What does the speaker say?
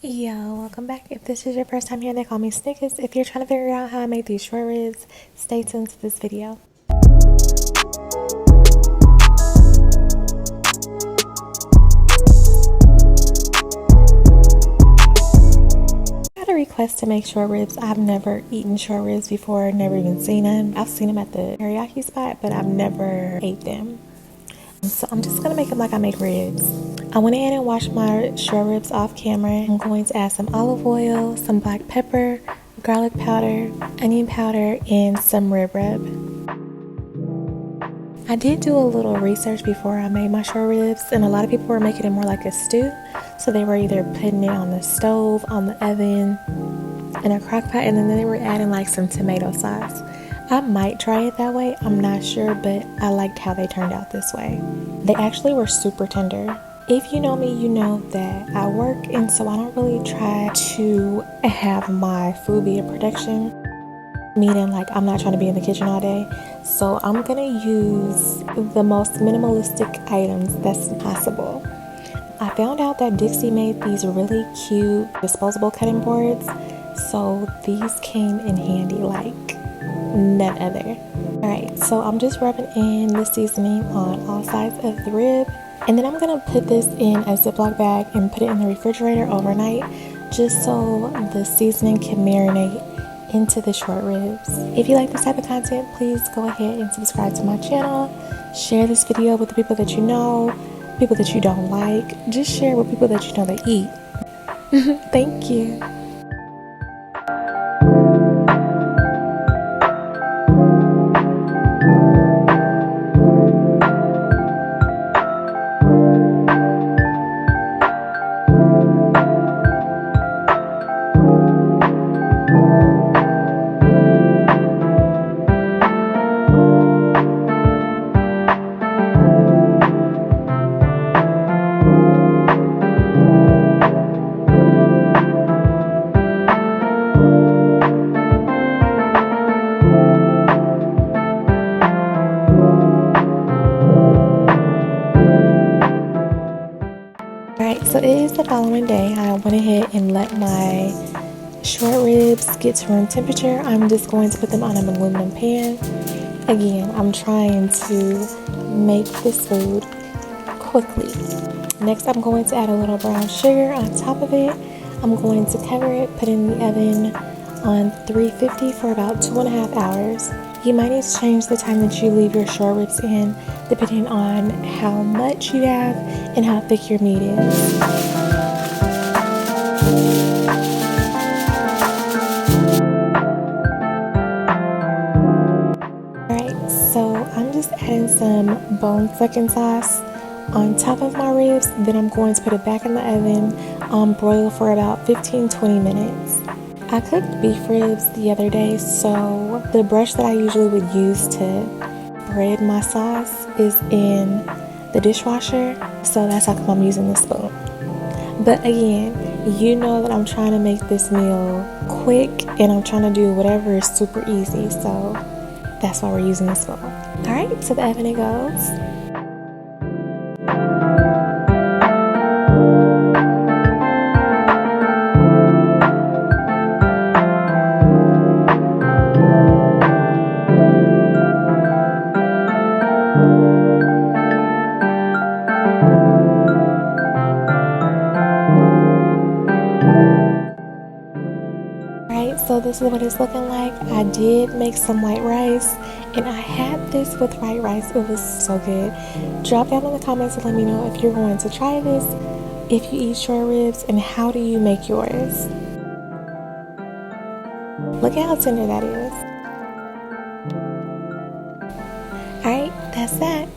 Yo, welcome back. If this is your first time here, they call me Snickers. If you're trying to figure out how I make these short ribs, stay tuned to this video. I got a request to make short ribs. I've never eaten short ribs before, never even seen them. I've seen them at the teriyaki spot, but I've never ate them. So I'm just gonna make them like I make ribs. I went ahead and washed my short ribs off camera. I'm going to add some olive oil, some black pepper, garlic powder, onion powder, and some rib rub. I did do a little research before I made my short ribs, and a lot of people were making it more like a stew. So they were either putting it on the stove, on the oven, in a crock pot, and then they were adding like some tomato sauce. I might try it that way, I'm not sure, but I liked how they turned out this way. They actually were super tender. If you know me, you know that I work, and so I don't really try to have my food be a production, meaning like I'm not trying to be in the kitchen all day. So I'm gonna use the most minimalistic items that's possible. I found out that Dixie made these really cute disposable cutting boards, so these came in handy like none other. Alright, so I'm just rubbing in the seasoning on all sides of the rib, and then I'm gonna put this in a Ziploc bag and put it in the refrigerator overnight, just so the seasoning can marinate into the short ribs. If you like this type of content, please go ahead and subscribe to my channel. Share this video with the people that you know, people that you don't like. Just share with people that you know that eat. Thank you. Alright, so it is the following day. I went ahead and let my short ribs get to room temperature. I'm just going to put them on an aluminum pan. Again, I'm trying to make this food quickly. Next, I'm going to add a little brown sugar on top of it. I'm going to cover it, put it in the oven on 350 for about 2.5 hours. You might need to change the time that you leave your short ribs in, depending on how much you have and how thick your meat is. Alright, so I'm just adding some bone sucking sauce on top of my ribs. Then I'm going to put it back in the oven on broil for about 15-20 minutes. I cooked beef ribs the other day, so the brush that I usually would use to bread my sauce is in the dishwasher, so that's how come I'm using this spoon. But again, you know that I'm trying to make this meal quick, and I'm trying to do whatever is super easy, so that's why we're using this spoon. Alright, to the oven it goes. So this is what it's looking like. I did make some white rice, and I had this with white rice. It was so good. Drop down in the comments and let me know if you're going to try this, if you eat short ribs, and how do you make yours. Look at how tender that is. Alright, that's that.